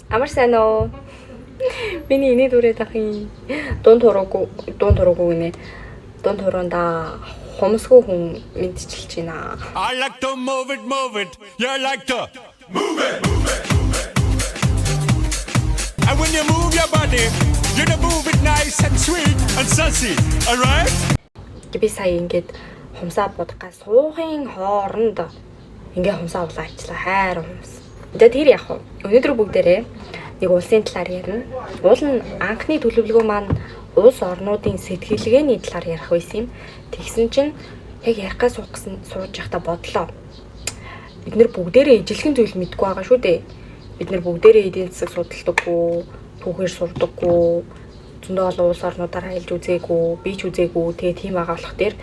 Амар сайн уу? Миний инээд үрээд ахын дунд хуруугүй гинэ. Дунд хуруунда хомсгүй хүн мэдчилж байна. I like to move it. You like to move it. And when you move your body, you move it nice and sweet and sassy. All right? Би сая ингээд хумсаа будгаа суухын хооронд ингээ хумсаа улаачлаа хайр хумс. За тэр яг уу. Өнөөдөр бүгдээрээ нэг улсын талаар ярина. Уул нь анхны төлөвлөгөө маань улс орнуудын сэтгэлгээний талаар ярих байсан юм. Тэгсэн чинь яг ярихгаа сууж явахдаа бодлоо. Бид нэр бүгдээрээ ижилхэн зүйл мэдгүй байгаа шүү дээ. Бид нэр бүгдээрээ эдийн засаг судалдаггүй, түүхээр сурдаггүй, зөндөө олон улс орнуудаар аялж үзээгүй, би ч үзээгүй. Тэгээ тийм байгаа болох дээр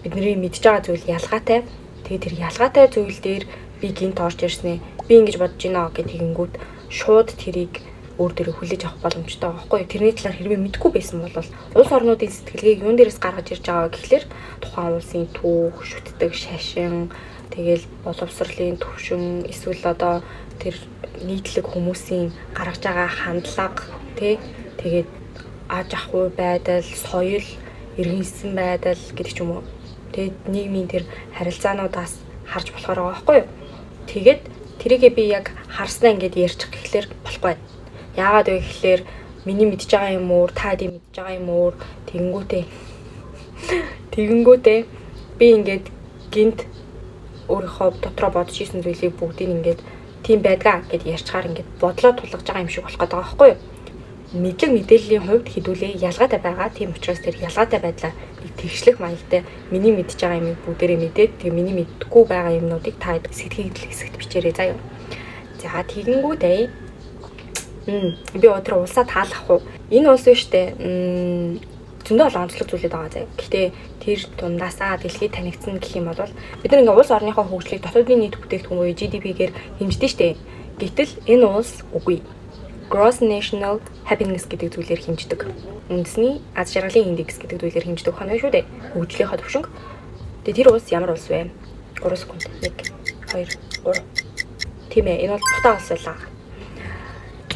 бидний мэдж байгаа зүйл ялгаатай. Тэгээ тэр ялгаатай зүйл дээр би гинт орж ирснэ. Би ингэж бодож байна гэх тэгэнгүүт шууд тэрийг өөр дээрээ хүлээж авах боломжтой байгаа байхгүй юу? Тэрний талаар хэрвээ мэдгүй байсан бол улс орнуудын сэтгэлгээг юун дээрээс гаргаж ирж байгаа гэхлээр тухайн улсын түүх, шүтдэг шашин, тэгэл боловсролын төвшин, эсвэл одоо тэр нийтлэг хүмүүсийн гаргаж байгаа хандлага, тэгээд аж ахуй байдал, соёл, иргэншсэн байдал гэдэг ч юм уу. Тэгээд нийгмийн тэр харилцаануудаас харж болохоор байгаа байхгүй юу? Тэгээд тэрийгээ би яг харснаа ингээд ярьчих гэхлээр болохгүй. Яагаад вэ гэхлээр миний мэдж байгаа юм уу, та хэдийн мэдж байгаа юм уу, тэгэнгүүтээ би ингээд гинт өөрийнхөө дотроо бодож исэн зүйлийг бүгдийг ингээд тийм байдгаа гэд ярьчаар ингээд бодлоо тулгаж байгаа юм шиг болох гэдэг байгаа байхгүй юу? Мэдлэг мэдээллийн хувьд хэдүүлээ ялгаатай байгаа. Тийм учраас тэр ялгаатай байдлаа тэгшлэх маягтай миний мэдж байгаа юм бүгдээрээ мэдээд тэгээ миний мэдгүй байгаа юмнуудыг та сэтгэл хэсэгт бичээрэй заяа. За тэгэнгүүтээ би өдөр улсаа таалах уу? Энэ улс биш үү? Зөндөө олон онцлог зүйлүүд байгаа заяа. Гэхдээ тэр дундаасаа дэлхийд танигдсан гэх юм бол бид нар ингээ улс орныхоо хөгжлийг дотоодын нийт бүтээгдэхүүн буюу GDP-гээр хэмждэг штэ. Гэтэл энэ улс үгүй. Gross National Happiness гэдэг зүйлээр хэмждэг. Үндэсний аз жаргалын индекс гэдэг зүйлээр хэмждэг хоног шүү дээ. Хөгжлийнхаа төвшинг. Тэгээ тэр улс ямар улс вэ? 3 секунд. 1 2 3. Тийм ээ, энэ бол Бутаа улс байлаа.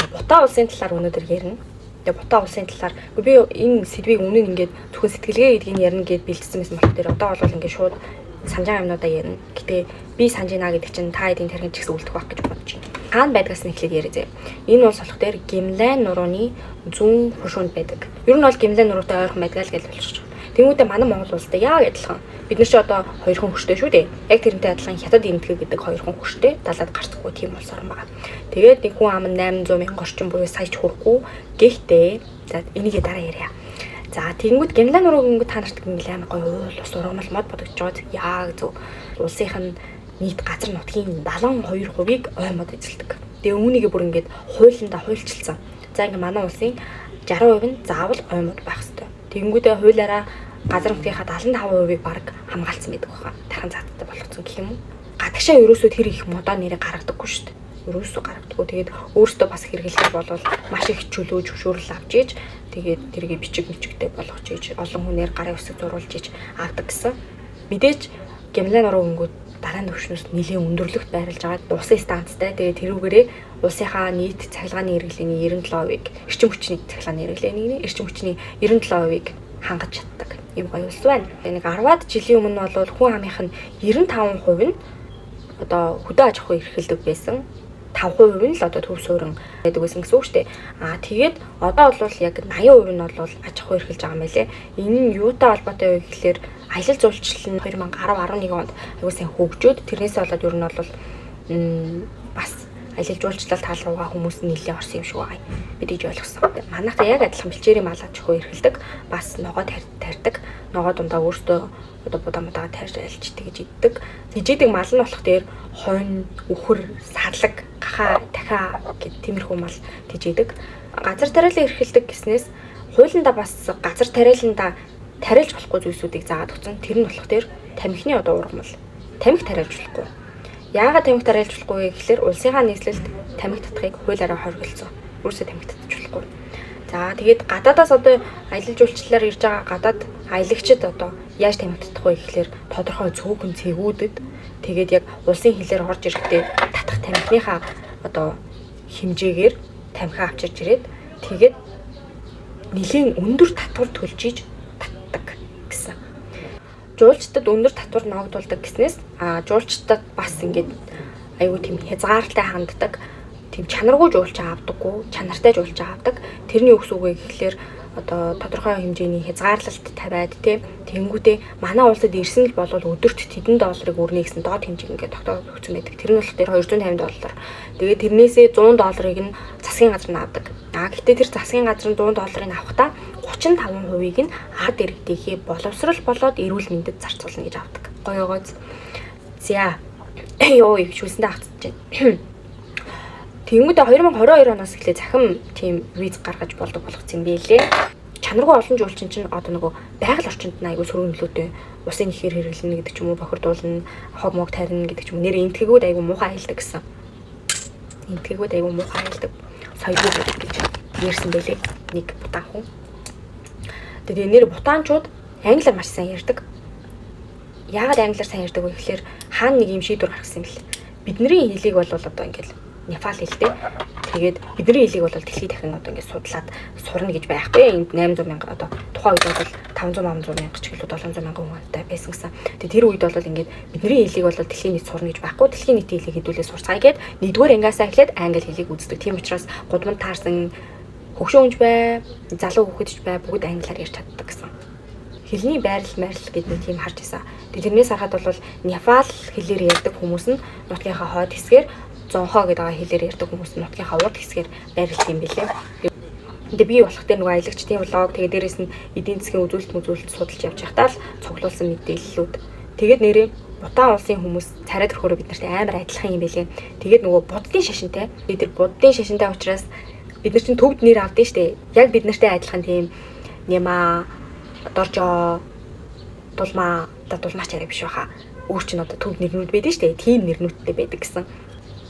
Бутаа улсын талаар өнөөдөр ярина. Тэгээ Бутаа улсын талаар би энэ сэдвийг өмнө нь ингээд зөвхөн сэтгэлгээ гэдгийг ярина гэд бэлдсэн байсан болохоор одоо бол ингээд шууд санаж байгаа юмнуудаа ярина. Гэтэ би санаж байна гэдэг чинь та хэдийн тархинд ч гэсэн үлдэх байх гэж бодож байна. Хаана байдгаас нь эхлээд яриа зэ. Энэ улс болох дээр Гимлайн нурууны зүүн хушуунд байдаг. Ер нь бол Гимлайн нуруутай ойрхон байдаг л гэж болчих. Тэнгүүдээ манай Монгол улстай яг адилхан. Бид нар ч одоо хоёрхан хөштэй шүү дээ. Яг тэрнтэй адилхан Хятад энэтхэг гэдэг хоёрхан хөштэй далаад гарцгүй тийм улс орн байгаа. Тэгээд нэг хүн ам 800 мянган орчим буюу сая ч хүрэхгүй. Гэхдээ за энийгээ дараа яриа. За тэгэнгүүт Гимлайн нурууг та нарт гинглээ амар гоё уул ус ургамал мод бодогдож байгаа. Яг зөв. Улсынх нь нийт газар нутгийн 72%-ийг ой мод эзэлдэг. Тэгээ үүнийгээ бүр ингээд хуулиндаа хуульчилсан. За ингээ манай улсын 60% нь заавал ой мод байх хэрэгтэй. Тэгэнгүүтээ хуулиараа газар нутгийнхаа 75%-ийг баг хамгаалсан байдаг баха. Тархан зааттай болгоцсон гэх юм уу? Гадагшаа ерөөсөө тэр их модоо нэрээ гаргадаггүй шүү дээ. Ерөөсөө гаргадаггүй. Тэгээд өөртөө бас хэрэглэх бол маш их чөлөө зөвшөөрөл авч ийж тэгээд тэргээ бичигтэй болгож ийж олон хүнээр гарын үсэг зурулж ийж авдаг гэсэн. Мэдээж Гимлайн нуруу өнгөд дараа нь төвшнөөс нэлийн өндөрлөгт байрлаж байгаа улсын станцтай. Тэгээд тэрүүгээрээ улсынхаа нийт цахилгааны хэрэглээний 97%-ийг эрчим хүчний цахилгааны хэрэглээний эрчим хүчний 97%-ийг хангаж чаддаг. Ийм гоё улс байна. Нэг 10-аад жилийн өмнө бол хүн амынх нь 95% нь одоо хөдөө аж ахуй эрхэлдэг байсан. 5% нь л одоо төв суурин байдаг гэсэн үг шүү дээ. Тэгээд одоо бол яг 80% нь бол аж ахуй эрхэлж байгаа юм байлээ. Энэ нь юутай холбоотой вэ гэхэлэр аялал жуулчлал нь 2010-11 онд аягүй сайн хөгжөөд тэрнээсээ болоод ер нь бол бас аялал жуулчлал тал руугаа хүмүүс нэлээд орсон юм шиг байгаа. Бид ийж ойлгосон. Манайхаа яг адилхан бэлчээрийн мал аж ахуй эрхэлдэг. Бас ногоо тарьдаг. Ногоо дундаа өөртөө одоо будаа тарьж альчдаг гэж иддэг. Тэжээдэг мал нь болох дээр хойно, үхэр, сарлаг, гахаа, дахиа гэд тиймэрхүү мал тэжээдэг. Газар тариалан эрхэлдэг гэснээс хуулиндаа бас газар тариаланда тариалж болохгүй зүйлсүүдийг заагаад өгсөн. Тэр нь болох дээр тамхины одоо ургамал. Тамхи тариалж болохгүй. Яагаад тамхи тариалж болохгүй вэ гэхэлэр улсынхаа нийслэлд тамхи татахыг хуулиараа хоригдсон. Өөрөөсөө тамхи татаж болохгүй. За тэгээд гадаадаас одоо аялал жуулчлалаар ирж байгаа гадаад аялагчид одоо яаж тамхи татах вэ гэхэлэр тодорхой цөөхөн цэгүүдэд тэгээд яг улсын хилээр орж ирэхдээ татах тамхиныхаа одоо хэмжээгээр тамхи авчирж ирээд тэгээд нэлийн өндөр татвар төлж иж татдаг гэсэн. Жуулчдад өндөр татвар ногдуулдаг гэснээс жуулчдад бас ингээд айгүй тийм хязгаартай ханддаг, тийм чанаргүй жуулч авдаггүй, чанартай жуулч авдаг. Тэрний үгс үг гэхэлэр одоо тодорхой хэмжээний хязгаарлалт тавиад тэнгүүтээ манай улсад ирсэн л бол өдөрт тэдэн долларыг өрнө гэсэн доод хэмжээг ингээд тогтоож өгсөн байдаг. Тэр нь болохоор $250. Тэгээд тэрнээсээ $100 нь засгийн газар нь авдаг. Гэхдээ тэр засгийн газар нь $100 авахдаа 35% нь ард иргэдийнхээ боловсрал болоод эрүүл мэндэд зарцуулна гэж авдаг. Гоё гоц. За. Йоо, шүлсэндээ хатчихжээ. Тэнгүүдээ 2022 оноос эхлээ захин тийм виз гаргаж болдог болгоцсон юм байлээ. Чанаргүй олон жуулчин чинь одоо нөгөө байгаль орчинд нь айгүй сөрөглөөтэй усын ихээр хэрэглэнэ гэдэг ч юм уу, бохирдуулна, хог мог тарина гэдэг ч юм уу, нэр энтгэгүүд айгүй муухай аялдаг гэсэн. Энтгэгүүд айгүй муухай аялдаг. Соёлгүй байдаг гэж ярьсан байлээ нэг бутан хүн. Тэгээд нэр бутаанчууд англиар маш сайн ярьдаг. Яагаад англиар сайн ярьдаг вэ гэхээр хаана нэг юм шийдвэр гаргасан юм бэл. Бидний хэлийг бол одоо ингээл Непал хэлтэй. Тэгээд бидний хэлийг бол дэлхийд дахин одоо ингээд судлаад сурна гэж байхгүй. Энд 800 мянга одоо тухайн үед бол 500 мянга ч гэлээ 700 мянган хүнтэй байсан гэсэн. Тэгээд тэр үед бол ингээд бидний хэлийг бол дэлхийн нийт сурна гэж байхгүй. Дэлхийн нийтийн хэлийг хэдүүлээ сурцгаая гэд нэгдүгээр ангиасаа эхлээд англи хэлийг үздэг. Тийм учраас гудамж таарсан хөгшөөнж бай, залуу хүүхэдч бай бүгд англиар ярьж чаддаг гэсэн. Хэлний байрлал гэдэг нэг тийм харж байсан. Тэгээд тэрнээс харахад бол Непал хэлээр ярьдаг хүмүүс нь нутгийнхаа хойд хэсгээр зонхоо гэдэг хэлээр ярьдаг хүмүүс нь нутгийнхаа урд хэсгээр байрлах юм билээ. Тэгээд би болох дээр нөгөө аялагчдын влог тэгээд дээрэс нь эдийн засгийн үзүүлэлт судалж явж байхдаа л цуглуулсан мэдээллүүд. Тэгээд нэрээ Бутан улсын хүмүүс царай төрхөөрөө бид нартай амар адилхан юм билээ. Тэгээд нөгөө буддын шашинтай. Бид нар буддын шашинтай учраас бид нар чинь төвд нэр авдсан шүү дээ. Яг бид нартай адилхан тийм Нема, Доржо, Дулмаа, дулмаач арай биш баха. Өөр чинь одоо төв нэрнүүд байдаг шүү дээ. Тийм нэрнүүдтэй байдаг гэсэн.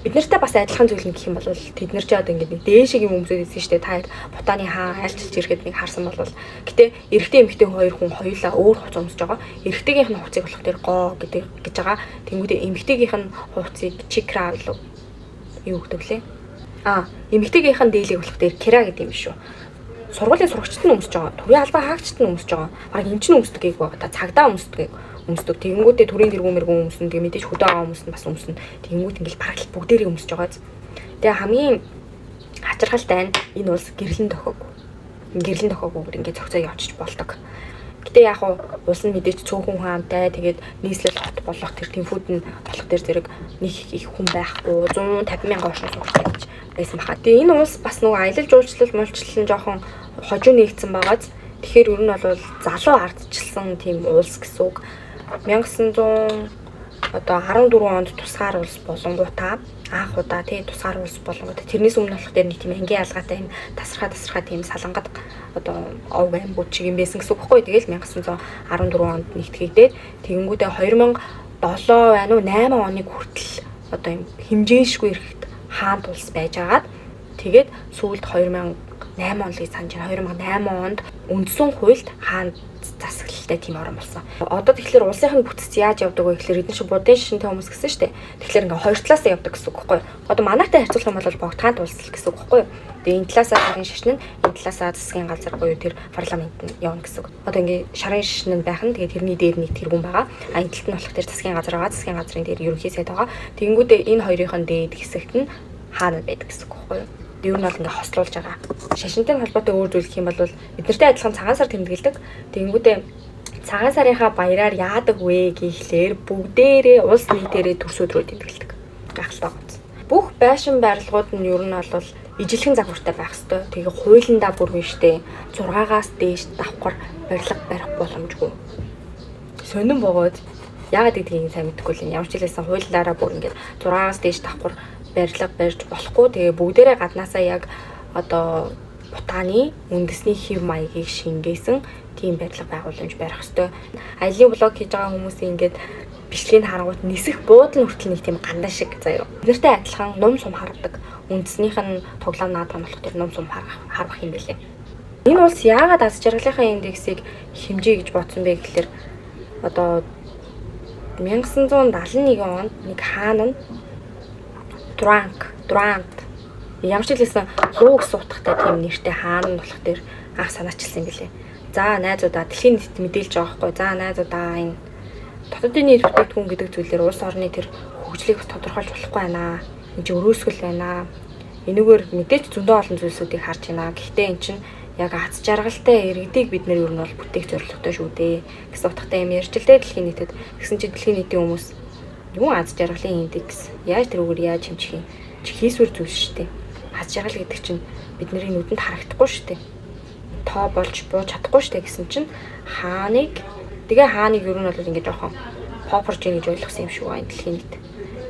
Бид нартай бас адилхан зүйл нь гэх юм бол тэд нар ч одоо ингээд нэг дээшгийн хүмүүсээс ирсэн шүү дээ. Та Бутаны хаан айлчилж ирэхэд нэг харсан бол гэтээ эрэгтэй эмэгтэй хоёр хүн хоёулаа өөр хувцас өмсөж байгаа. Эрэгтэйгийнх нь хувцсыг болох дээр гоо гэдэг гэж байгаа. Тэнгүүдээ эмэгтэйгийнх нь хувцсыг чикра юу гэдэг лээ. Эмэгтэйгийнх нь дээлийг болох дээр кера гэдэг юм шүү. Сургуулийн сурагчид нь өмсөж байгаа. Төрийн албан хаагчид нь өмсөж байгаа. Бараг эмч нь өмсдөг гээг байгаа. Цагдаа өмсдөг. Тэгэнгүүтээ төрийн тэргүүн мэргүүн өмснө. Тэгээ мэдээж хөдөө аваа өмснө бас өмснө. Тэгэнгүүт ингээл бараг л бүгдээрээ өмсөж байгаа. Тэгээ хамгийн хачирхалтай нь энэ улс гэрлэн тохиогүй. Гэрлэн тохиогүйгээр ингээд цогцоо явчих болдог. Гэтэ яг улс нь мэдээж цөөхөн хаамтай. Тэгээд нийслэл хот болох тэр тэмфүүд нь болох тэр зэрэг нэг их хүн байхгүй 150 мянган орчим сурагч гэж байсан баха. Тэгээ энэ улс бас нөгөө аялал жуулчлал муулчлал жоохон хожуу нэгдсэн байгааз. Тэгэхээр ер нь бол залуу ардчилсан тийм улс гэсэн үг. 1900 одоо 14 онд тусгаар улс болонгуудаа анх удаа тий тусгаар улс болонгуудаа тэрнээс өмнө болох дээр нэг тийм ангийн ялгаатай энэ тасархаа тийм салангад одоо овг аймагуд шиг юм байсан гэсэн үг байхгүй. Тэгэл 1914 онд нэгтгэгдээд тэгэнгүүтээ 2007 байна уу 8 оныг хүртэл одоо юм хэмжээшгүй ирэхэд хаант улс байж агаад тэгээд сүүлд 2008 оногийн санаж 2008 онд үндсэн хуульд хаан засаглалтай тийм орон болсон. Одоо тэгэхээр улсынхын бүтц яаж явдаг вэ гэхээр эдгээр шиг будын шишинтэй хүмүүс гэсэн шүү дээ. Тэгэхээр ингээ хоёр талаасаа явдаг гэсэн үг байхгүй юу? Одоо манайтай харьцуулах юм бол богдхаант улс гэсэн үг байхгүй юу? Тэгээ энэ талаасаа шарын шишин нь энэ талаасаа засгийн газар буюу тэр парламент нь явна гэсэн үг. Одоо ингээ шарын шишин нь байх нь тэгээ тэрний дээр нэг тэргүүн байгаа. Энэ талд нь болох тэр засгийн газар байгаа. Засгийн газрын дээр ерөнхий сайд байгаа. Тэгэнгүүтээ энэ хоёрын дээд хэсэгт нь хаана байдаг гэсэн үг байхгүй юу? Юу нь бол ингээ хослуулж байгаа. Шашинтай холбоотой өөр зүйл гэх юм бол бид нартай адилхан цагаан сар тэмдэглэдэг. Тэгэнгүүтээ цагаан сарынхаа баяраар яадаг вэ гэхлээр бүгдээрээ улс нийтээрээ төрс өдрөө тэмдэглэдэг. Гахалтай гоц. Бүх байшин барилгууд нь ер нь бол ижилхэн загвартай байх ёстой. Тэгээ хуулиндаа бүр биштэй 6-аас дээш давхар барилга барих боломжгүй. Сонин богоод яагаад гэдгийг сайн мэдэхгүй л ямар ч хэлсэн хуулиараа бүр ингээд 6-аас дээш давхар барилга барьж болохгүй. Тэгээ бүгдээрээ гаднаасаа яг одоо Бутаны үндэсний хэв маягийг шингээсэн тийм барилга байгууламж барих ёстой. Аялын блог хийж байгаа хүмүүсийн ингээд бичлэгийг харангуут нисэх буудлын хүртэл нэг тийм гандан шиг заяа. Бидэртэй адилхан ном сум хардаг. Үндэснийх нь тоглоом наадах болох тэр ном сум харах юм билээ. Энэ улс яагаад аз жаргалынхаа индексийг хэмжээ гэж бодсон бэ гэхээр одоо 1971 онд нэг хаан нь Дрант Ямар ч хэлсэн луу гэсэн утгатай тийм нэртэй хаана нь болох дээр анх санаачилсан юм билээ. За найзуудаа дэлхийн нийтэд мэдээлж байгаа байхгүй. За найзуудаа энэ дотоодын нийт бүтээгдэхүүн гэдэг зүйлээр улс орны тэр хөгжлийг тодорхойлж болохгүй байна. Энд чинь өрөөсгөл байна. Энэгээр мэдээж зөндөө олон зүйлсүүдийг харж байна. Гэхдээ эн чинь яг аз жаргалтай иргэдийг бид нэр ер нь бол бүтээх зорилготой шүү дээ гэсэн утгатай юм ярьж л дээ дэлхийн нийтэд. Тэгсэн чинь дэлхийн нийтийн хүмүүс юу аз жаргалын индекс яаж тэрүүгээр яаж хэмжих юм? Хийсвэр зүйл шүү дээ. Аз жаргал гэдэг чинь бидний нүдэнд харагдахгүй шүү дээ. Тоо болж бууж чадахгүй шүү дээ гэсэн чинь хааныг ер нь бол ингэ жоохон попорж ийн гэж ойлгосон юм шиг байна дэлхийн нийт.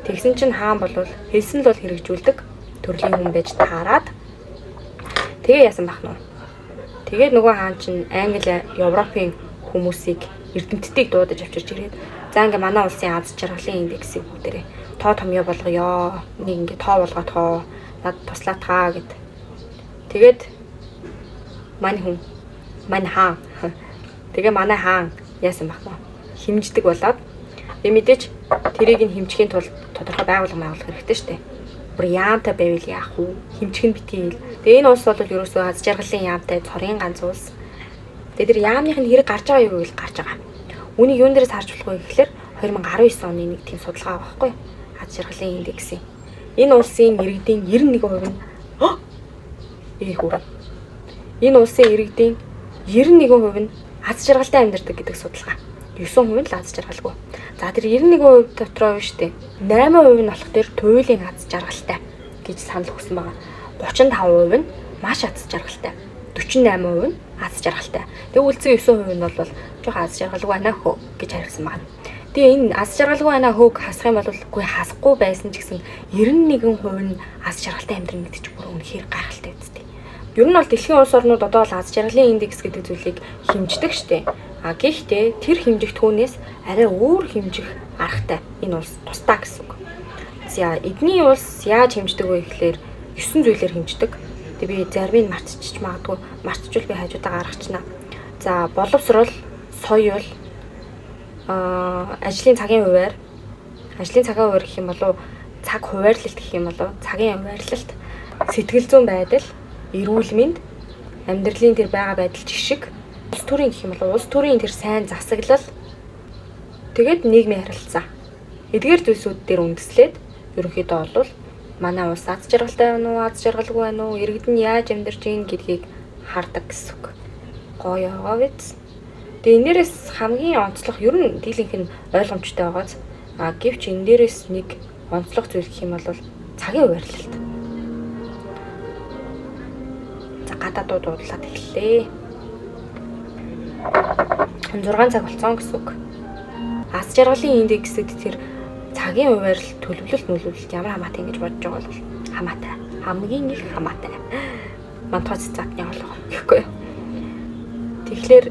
Тэгсэн чинь хаан болвол хэлсэн л бол хэрэгжүүлдэг төрлийн хүн байж таарад тэгээ яасан бах нь. Тэгээд нөгөө хаан чинь Англи, Европын хүмүүсийг эрдэмтдийг дуудаж авчирч ирээд за ингээ манай улсын аз жаргалын индексийг бүгдээрээ тоо томьёо болгоё. Нэг ингээ тоо болгоо тоо над туслаа таа гэд. Тэгээд манай хаан тэгээ манай хаан яасан бах нь химждэг болоод мэдээж тэрийг нь хэмжихийн тулд тодорхой байгууллага хэрэгтэй шүү дээ. Бүр яамтай байвал яах вэ? Хэмжих нь битгий. Тэгээ энэ улс бол ерөөсөө аз жаргалын яамтай цорын ганц улс. Тэгээ тэр яамных нь хэрэг гарч байгаа юу гэвэл гарч байгаа. Үүнийг юун дээрээс харж болох вэ гэхээр 2019 оны нэг тийм судалгаа байгаа байхгүй юу? Аз жаргалын индексийн. Энэ улсын иргэдийн 91% нь энэ улсын иргэдийн 91% нь аз жаргалтай амьдардаг гэдэг судалгаа. 9% нь л аз жаргалгүй. За тэр 91% дотроо биш үү? 8% нь болох тэр туйлын аз жаргалтай гэж санал өгсөн байгаа. 35% нь маш аз жаргалтай. 48% нь аз жаргалтай. Тэгээ үлцэн 9% нь бол жоохон аз жаргалгүй байна хөө гэж хариулсан байна. Тэгээ энэ аз жаргалгүй байна хөөг хасах юм бол үгүй хасахгүй байсан ч гэсэн 91% нь аз жаргалтай амьдрын гэдэг чинь бүр үнэхээр гайхалтай үстэй. Ер нь бол дэлхийн улс орнууд одоо л аз жаргалын индекс гэдэг зүйлийг хэмждэг штеп. Гэхдээ тэр хэмжигдэхүүнээс арай өөр хэмжих аргатай энэ улс тусдаа гэсэн үг. За эдний улс яаж хэмждэг вэ гэхээр 9 зүйлээр хэмждэг. Тэг би зармыг мартчих магадгүй. Мартчихвал би хажуудаа гаргачна. За боловсрол, соёл, ажлын цагийн хуваар, гэх юм болов цаг хуваарлалт гэх юм болов цагийн хуваарлалт, сэтгэл зүйн байдал, эрүүл мэнд, амьдралын тэр байгаа байдал жишг, улс төрийн гэх юм бол улс төрийн тэр сайн засаглал, тэгээд нийгмийн харилцаа. Эдгээр зүйлсүүд дээр үндэслээд ерөнхийдөө бол манай улс аз жаргалтай байна уу, аз жаргалгүй байна уу, иргэд нь яаж амьдарч ийн гэдгийг хардаг гэсэн үг. Гоё яваа биз. Тэгээ энээрээс хамгийн онцлог ер нь дийлэнх нь ойлгомжтой байгааз гэвч энэ дээрээс нэг онцлог зүйл гэх юм бол цагийн хуваарлалт. За гадаадууд дуудлаад эхэллээ. 6 цаг болцсон гэсэн үг. Аз жаргалын индексэд тэр цагийн хуваарлалт төлөвлөлт ямар хамаатай ингэж бодож байгаа бол хамаатай. Хамгийн их хамаатай. Мантаа цэцатны олгоо гэхгүй юу. Тэгэхээр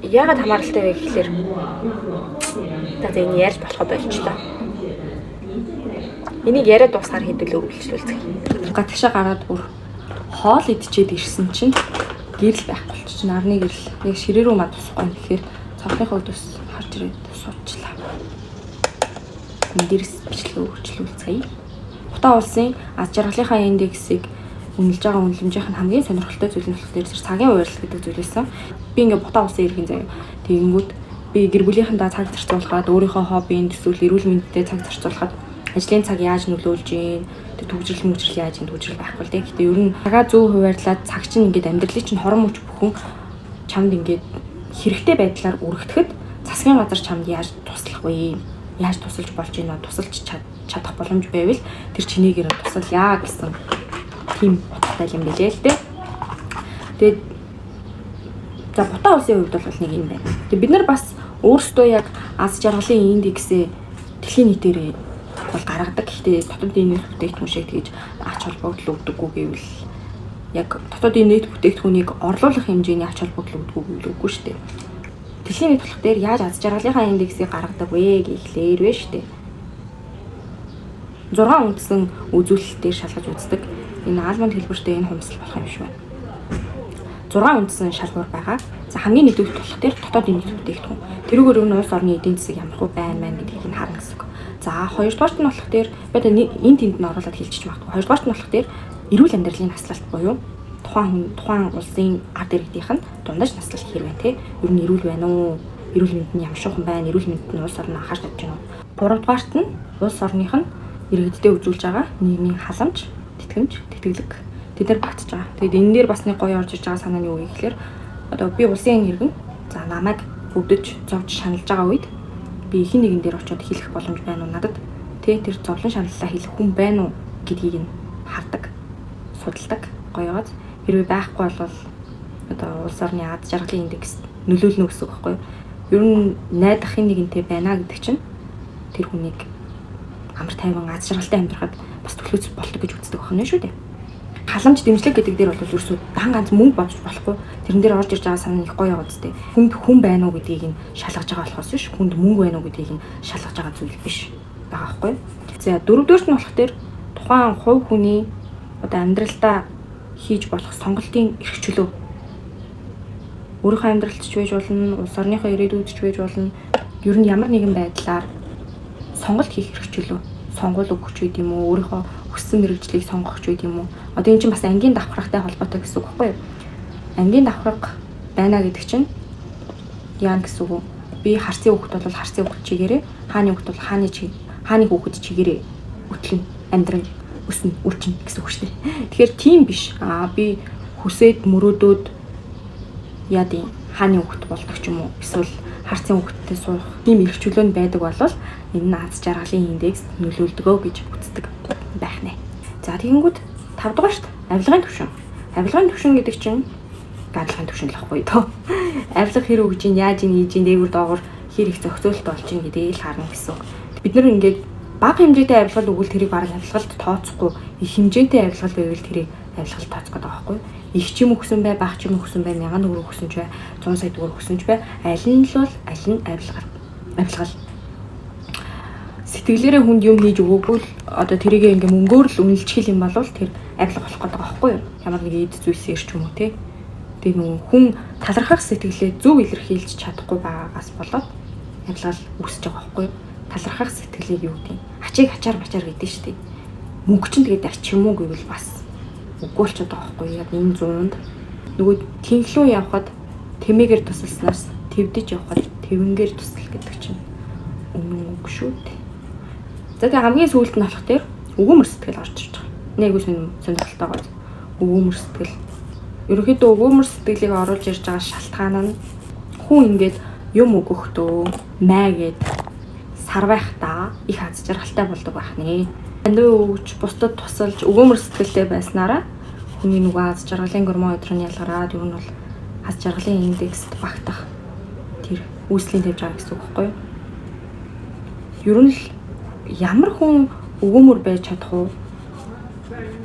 яагаад хамааралтай вэ гэхээр за энэ ярьж болохоо болчихлоо. Энийг яриад дуусгаар хэдүүлээ үргэлжлүүлцгээе. Гатгашаа гараад бүр хоол идчихэд ирсэн чинь гэрэл байхгүй болчих. Нарны гэрэл. Яг ширээ рүү мад тусахгүй. Тэгэхээр цонхныхоо дэс харж ирээд суучлаа. Эндээс бичлэг үргэлжлүүлцгээе. Утаа улсын аз жаргалынхаа индексийг үнэлж байгаа үнэлэмжийнх нь хамгийн сонирхолтой зүйл нь болохоор цагийн хуваарлалт гэдэг зүйл байсан. Би ингээ Бутаа улсын иргэн заяа. Тэгэнгүүт би гэр бүлийнхэндээ цаг зарцуулахад өөрийнхөө хоббинд эсвэл эрүүл мэндэд цаг зарцуулахад ажлын цаг яаж нөлөөлж ийн, төвжрэл яаж ийн төвжрэл байхгүй л дээ. Гэтэ ер нь цагаа зөв хуваарлаад цаг чинь ингээд амьдралын чинь хорон мөч бүхэн чамд ингээд хэрэгтэй байдлаар үргэтгэхэд засгийн газар чамд яаж туслах вэ? Яаж тусалж болж ийн вэ? Тусалж чадах боломж байвал тэр чинийгээр тусалъя гэсэн тийм утгатай юм билээ л дээ. Тэгээд за Бутаа улсын хувьд бол нэг юм байна. Тэгээд бид нар бас өөрсдөө яг аз жаргалын индексээ дэлхийн нийтээр бол гаргадаг. Гэхдээ дотоодын нийт бүтээгдэхүүн шиг тэгж ач холбогдол өгдөггүй гэвэл яг дотоодын нийт бүтээгдэхүүнийг орлуулах хэмжээний ач холбогдол өгдөггүй үгүй шүү дээ. Дэлхийн нийт болох дээр яаж аз жаргалынхаа индексийг гаргадаг вэ гэхлээр вэ шүү дээ. 6 үндсэн үзүүлэлтээр шалгаж үздэг. Энэ альбомд хэлбэртэй энэ хумсал болох юм шиг байна. 6 үндсэн шалгуур байгаа. За хамгийн нэгдүгээр болох дээр дотоодын нийт бүтээгдэхүүн. Тэрүүгээр өмнө улс орны эдийн засаг ямар хөө байна гэдгийг нь харна гэсэн үг. За хоёрдугаарт нь болох дээр бод энэ тэнд нь оруулаад хэлчих магадгүй. Хоёрдугаарт нь болох дээр эрүүл амьдралын наслалт буюу тухайн улсын ард иргэдийнх нь дундаж наслах хэрэг байна те. Ер нь эрүүл байна уу? Эрүүл мэнд нь ямар шухан байна? Эрүүл мэнд нь улс орно анхаарч тавьж байна уу? Гуравдугаарт нь улс орных нь иргэддээ үзүүлж байгаа нийгмийн халамж, тэтгэмж, тэтгэлэг тэд нар багтж байгаа. Тэгэд энэ дээр бас нэг гоё орж иж байгаа санаа нь юу вэ гэхээр одоо би улсын иргэн за намайг өвдөж зовж шаналж байгаа үед би хин нэгэн дээр очиод хэлэх боломж байна уу надад? Тэр зовлон шаналлаа хэлэх хүн байна уу гэдгийг нь хардаг, судалдаг. Гоёгоц хэрвээ байхгүй бол одоо улс орны ад жаргалын индекс нөлөөлнө гэсэн үг байхгүй юу? Ер нь найдах хин нэгэнтэй байна гэдэг чинь тэр хүнийг амар тайван аз жаргалтай амьдрахад бас төлөөс болдог гэж үздэг байна шүү дээ. Халамж дэмжлэг гэдэг дээр бол ерөөсөө дан ганц мөнгө болж болохгүй. Тэрэн дээр орж ирж байгаа санаа их гоё яваад тээ. Хүнд хүн байна уу гэдгийг нь шалгаж байгаа болохоос биш. Хүнд мөнгө байна уу гэдгийг нь шалгаж байгаа зүйл биш. Байгаа байхгүй юу? За дөрөвдүгээрт нь болох тэр тухайн хувь хүний одоо амьдралдаа хийж болох сонголтын эрх чөлөө. Өөрийнхөө амьдралд ч байж болно, улс орныхоо ирээдүйд ч байж болно. Ер нь ямар нэгэн байдлаар сонголт хийх эрх чөлөө. Сонгуул өгч үед юм уу, өөрийнхөө хүссэн мэргэжлийг сонгох ч үед юм уу. Одоо энэ чинь бас ангийн давхрахтай холбоотой гэсэн үг байхгүй юу? Ангийн давхрах байна гэдэг чинь яа гэсэн үг вэ? Би харсын хүүхэд бол харсын хүүхэд чигээрээ, хааны хүүхэд бол хааны хүүхэд чигээрээ өтлөн амьдран өснө үрчин гэсэн үг шүү дээ. Тэгэхээр тийм биш. Би хүсээд мөрөөдөөд яа тийм хааны хүүхэд болдог ч юм уу. Эсвэл харцын хүүхэдтэй суух тийм эрх чөлөө нь байдаг бол энэ нь аз жаргалын индекс нөлөөлдөгөө гэж үздэг байх нэ. За тэгэнгүүт 5 дугаарт авилгын түвшин. Авилгын түвшин гэдэг чинь гадлагын түвшин л ахгүй доо. Авилга хэрэг гэж яаж ийж дээгүр доогор хэр их зохицуулалт болж ин гэдгийг л харна гэсэн. Бид нар ингээд бага хэмжээтэй авилгал өгвөл тэрийг бараг авилгалд тооцохгүй, их хэмжээтэй авилгал байвал тэрийг авилгалд тооцох гэдэг байгаа байхгүй. Их ч юм өгсөн бай, бага ч юм өгсөн бай, 1000 төгрөг өгсөн ч бай, 100 сая төгрөг өгсөн ч бай, аль нь авилгал. Сэтгэлээрээ хүнд юм хийж өгөөгүй л одоо тэрийг ингээ мөнгөөр л үнэлчихэл юм бол тэр авилга болох гэдэг байгаа байхгүй юу? Ямар нэг эд зүйлсээр ч юм уу те. Тэгээ нүн хүн талархах сэтгэлээ зөв илэрхийлж чадахгүй байгаагаас болоод авилгал үүсэж байгаа байхгүй юу? Талархах сэтгэлийг юу гэдэг? Ачийг ачаар гэдэг шүү дээ. Мөнгө чинь тэгээд ач юм уу гэвэл бас үгүй болчиход байгаа байхгүй юу? Яг энэ зуунд нөгөө тэнхлүү явхад тэмээгээр тусалснаас твдэж явхад твэнгээр тусал гэдэг чинь үнэн үг шүү дээ. За тэгээ хамгийн сүүлд нь болох дээр өгөөмөр сэтгэл орж ирж байгаа. Нэг үс сонирхолтой гоё. Өгөөмөр сэтгэл. Ерөнхийдөө өгөөмөр сэтгэлийг оруулж ирж байгаа шалтгаан нь хүн ингээд юм өгөхдөө майгээд сарвайхтаа их аз жаргалтай болдог байх нэ. Андуу өгч бусдад тусалж өгөөмөр сэтгэлтэй байснараа хүний нөгөө аз жаргалын гормон өдрөнд ялгараад ер нь бол аз жаргалын индекст багтах тэр үүслийн тавьж байгаа гэсэн үг байхгүй юу? Ер нь л ямар хүн өгөөмөр байж чадах уу?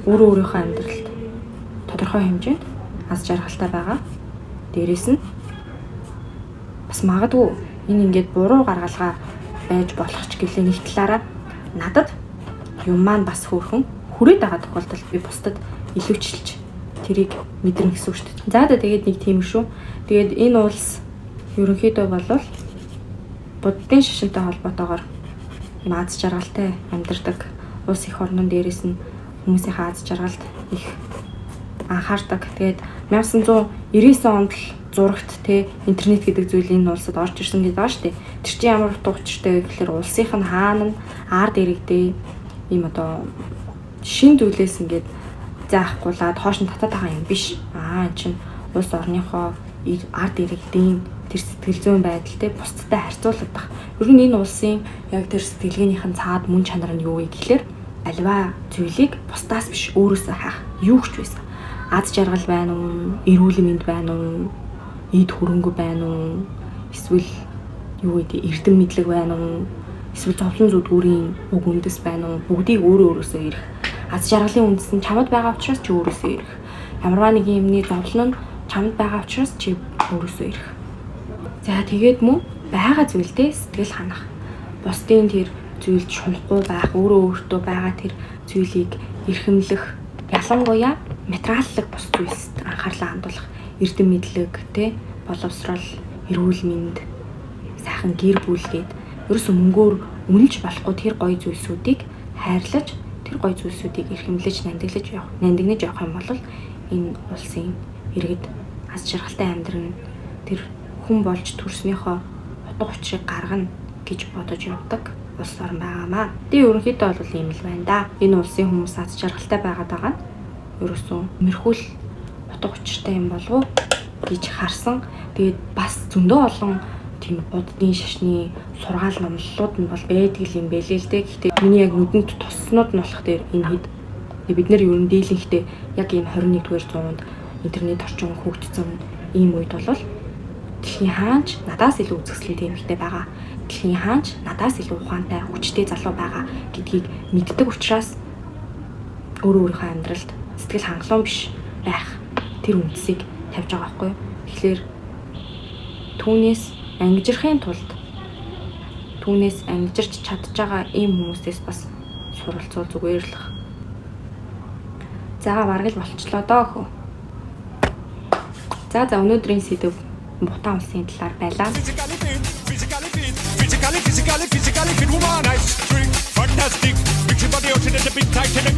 Өөрийнхөө амьдралд тодорхой хэмжээнд аз жаргалтай байгаа. Дээрээс нь бас магадгүй энэ ингээд буруу гаргалгаа байж болох ч гэлээ нэг талаараа надад юм маань бас хөөрхөн хүрээд байгаа тохиолдолд би бусдад илүүчилж тэрийг мэдэрнэ гэсэн үг шүү дээ. За тэгээд нэг тийм шүү. Тэгээд энэ улс ерөнхийдөө болвол буддын шашинтай холбоотойгоор юм аз жаргалтай амьдардаг улс их орнон дээрээс нь хүмүүсийн аз жаргалд их анхаардаг. Тэгээд 1999 онд л зурагт те интернет гэдэг зүйл энэ улсад орж ирсэн гэдэг байгаа шүү дээ. Тэр чинь ямар утга учиртай вэ гэхээр улсынх нь хаана нь ард иргэдээ ийм одоо шин зүйлээс ингээд заахгуулаад хоош нь татаад байгаа юм биш. Энэ чинь улс орныхоо ард иргэдийн тэр сэтгэл зүйн байдалтай бусдтай харьцуулагдах. Ер нь энэ улсын яг тэр сэтгэлгээнийхэн цаад мөн чанар нь юу вэ гэхээр альва зүйлийг бусдаас биш өөрөөсөө хаах юу ч байсан. Аз жаргал байна уу? Эрүүл мэнд байна уу? Эд хөрөнгө байна уу? Эсвэл юу гэдэг эрдэм мэдлэг байна уу? Эсвэл зовлон зүдгүүрийн уг үндэс байна уу? Бүгдийг өөрөөсөө ирэх. Аз жаргалын үндэс нь чамд байгаа учраас чи өөрөөсөө ирэх. Ямарваа нэг юмны зовлон нь чамд байгаа учраас чи өөрөөсөө ирэх. За тэгээд мөн байгаа зүйлдээ сэтгэл ханах. Бусдын тэр зүйлд шунахгүй байх, өөртөө байгаа тэр зүйлийг эрхэмлэх, ялангуяа материаллык бус зүйлсд анхаарлаа хандуулах, эрдэм мэдлэг, боловсрол, эрүүл мэнд, сайхан гэр бүл гээд ерөөсөө мөнгөөр үнэлж болохгүй тэр гоё зүйлсүүдийг хайрлаж тэр гоё зүйлсүүдийг эрхэмлэж нандинаж явах юм бол энэ улсын иргэд аз жаргалтай амьдран тэр хүн болж төрснийхөө утга учирыг гаргана гэж бодож явдаг улс орн байгаамаа. Тэгээ ерөнхийдөө бол ийм л байна да. Энэ улсын хүмүүс аз жаргалтай байгаа нь ерөөсөө мэрхүүл утга учиртай юм болов уу гэж харсан. Тэгээд бас зөндөө олон тийм буддын шашны сургаал номлолууд нь бол байдаг юм бэлээ л дээ. Гэхдээ миний яг нүдэнд туснууд нь болох дээр энэ хэд бид нэр ер нь дийлэнхтэй яг энэ 21-р зуунд интернет орчин хөгжсөн ийм үед бол дэлхийн хаанч надаас илүү үзэсгэлэнтэй эмэгтэй байгаа. Дэлхийн хаанч надаас илүү ухаантай хүчтэй залуу байгаа гэдгийг мэддэг учраас өөрийнхөө амьдралд сэтгэл хангалуун биш байх тэр үндсийг тавьж байгаа байхгүй юу. Тэгэхээр түүнээс ангижрахын тулд түүнээс ангижирч чадж байгаа ийм хүмүүсээс бас суралцвал зүгээр л. За бараг л болчлоо доо хөө. За өнөөдрийн сэдв Бутан улсын талаар байлаа. Physically fit, woman, I drink fantastic. Mix your body out in the big tight and